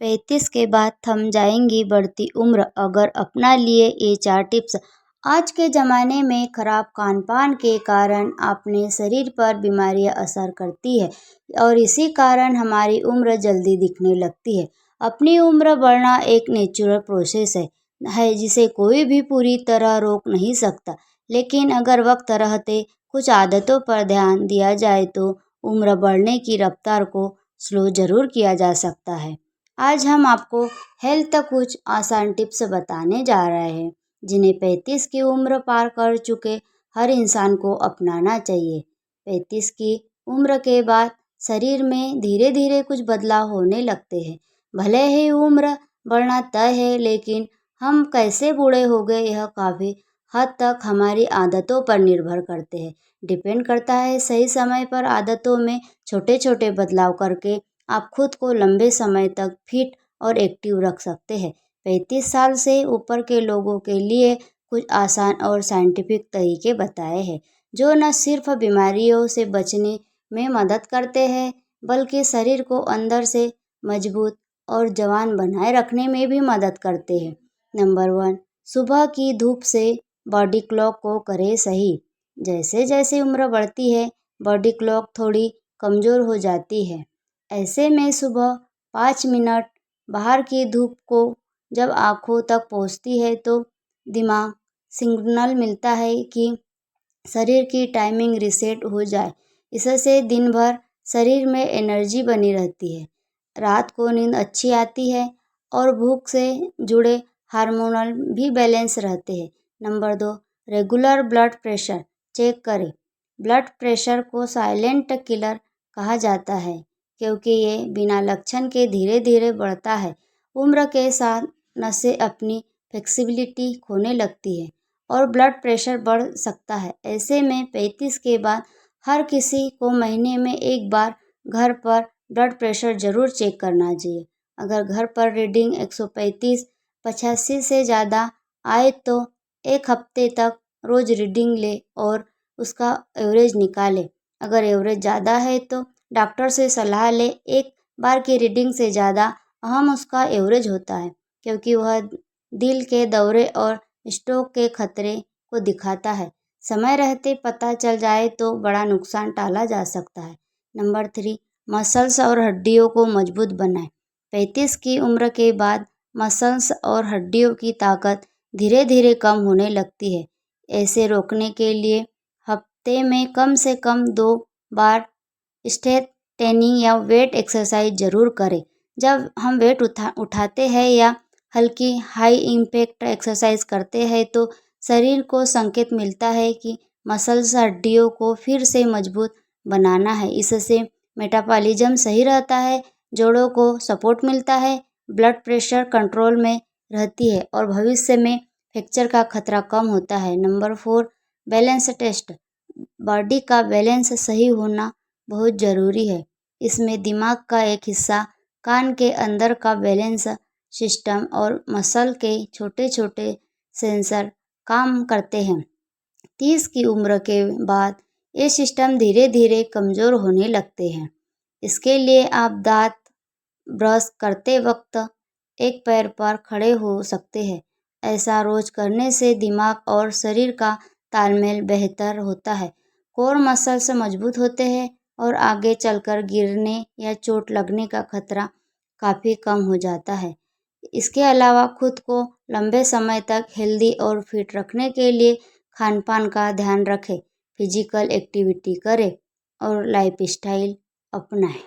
35 के बाद थम जाएंगी बढ़ती उम्र अगर अपना लिए ये 4 टिप्स। आज के ज़माने में खराब खान-पान के कारण अपने शरीर पर बीमारियां असर करती है और इसी कारण हमारी उम्र जल्दी दिखने लगती है। अपनी उम्र बढ़ना एक नेचुरल प्रोसेस है जिसे कोई भी पूरी तरह रोक नहीं सकता। लेकिन अगर वक्त रहते कुछ आदतों पर ध्यान दिया जाए तो उम्र बढ़ने की रफ्तार को स्लो जरूर किया जा सकता है। आज हम आपको हेल्थ तक कुछ आसान टिप्स बताने जा रहे हैं जिन्हें 35 की उम्र पार कर चुके हर इंसान को अपनाना चाहिए। 35 की उम्र के बाद शरीर में धीरे धीरे कुछ बदलाव होने लगते हैं। भले ही उम्र बढ़ना तय है लेकिन हम कैसे बूढ़े हो गए यह काफ़ी हद तक हमारी आदतों पर निर्भर करते हैं। डिपेंड करता है सही समय पर आदतों में छोटे छोटे बदलाव करके आप खुद को लंबे समय तक फिट और एक्टिव रख सकते हैं। 35 साल से ऊपर के लोगों के लिए कुछ आसान और साइंटिफिक तरीके बताए हैं जो न सिर्फ बीमारियों से बचने में मदद करते हैं बल्कि शरीर को अंदर से मजबूत और जवान बनाए रखने में भी मदद करते हैं। नंबर 1, सुबह की धूप से बॉडी क्लॉक को करें सही। जैसे जैसे उम्र बढ़ती है बॉडी क्लॉक थोड़ी कमज़ोर हो जाती है। ऐसे में सुबह 5 मिनट बाहर की धूप को जब आँखों तक पहुँचती है तो दिमाग सिग्नल मिलता है कि शरीर की टाइमिंग रीसेट हो जाए। इससे दिन भर शरीर में एनर्जी बनी रहती है, रात को नींद अच्छी आती है और भूख से जुड़े हार्मोनल भी बैलेंस रहते हैं। Number 2, regular blood pressure check करें। ब्लड प्रेशर को साइलेंट किलर कहा जाता है क्योंकि ये बिना लक्षण के धीरे धीरे बढ़ता है। उम्र के साथ नसें अपनी फ्लेक्सिबिलिटी खोने लगती है और ब्लड प्रेशर बढ़ सकता है। ऐसे में 35 के बाद हर किसी को महीने में एक बार घर पर ब्लड प्रेशर ज़रूर चेक करना चाहिए। अगर घर पर रीडिंग 135/85 से ज़्यादा आए तो एक हफ्ते तक रोज़ रीडिंग ले और उसका एवरेज निकालें। अगर एवरेज ज़्यादा है तो डॉक्टर से सलाह ले। एक बार की रीडिंग से ज़्यादा अहम उसका एवरेज होता है क्योंकि वह दिल के दौरे और स्ट्रोक के खतरे को दिखाता है। समय रहते पता चल जाए तो बड़ा नुकसान टाला जा सकता है। नंबर 3, मसल्स और हड्डियों को मजबूत बनाएं। 35 की उम्र के बाद मसल्स और हड्डियों की ताकत धीरे धीरे कम होने लगती है। ऐसे रोकने के लिए हफ्ते में कम से कम 2 बार स्ट्रेंथ ट्रेनिंग या वेट एक्सरसाइज ज़रूर करें। जब हम वेट उठाते हैं या हल्की हाई इम्पैक्ट एक्सरसाइज करते हैं तो शरीर को संकेत मिलता है कि मसल्स हड्डियों को फिर से मजबूत बनाना है। इससे मेटाबॉलिज्म सही रहता है, जोड़ों को सपोर्ट मिलता है, ब्लड प्रेशर कंट्रोल में रहती है और भविष्य में फ्रैक्चर का खतरा कम होता है। Number 4, balance test. बॉडी का बैलेंस सही होना बहुत ज़रूरी है। इसमें दिमाग का एक हिस्सा, कान के अंदर का बैलेंस सिस्टम और मसल के छोटे छोटे सेंसर काम करते हैं। 30 की उम्र के बाद ये सिस्टम धीरे धीरे कमज़ोर होने लगते हैं। इसके लिए आप दांत ब्रश करते वक्त एक पैर पर खड़े हो सकते हैं। ऐसा रोज करने से दिमाग और शरीर का तालमेल बेहतर होता है, कोर मसल्स मजबूत होते हैं और आगे चलकर गिरने या चोट लगने का खतरा काफ़ी कम हो जाता है। इसके अलावा खुद को लंबे समय तक हेल्दी और फिट रखने के लिए खान पान का ध्यान रखें, फिजिकल एक्टिविटी करें और लाइफस्टाइल अपनाएं।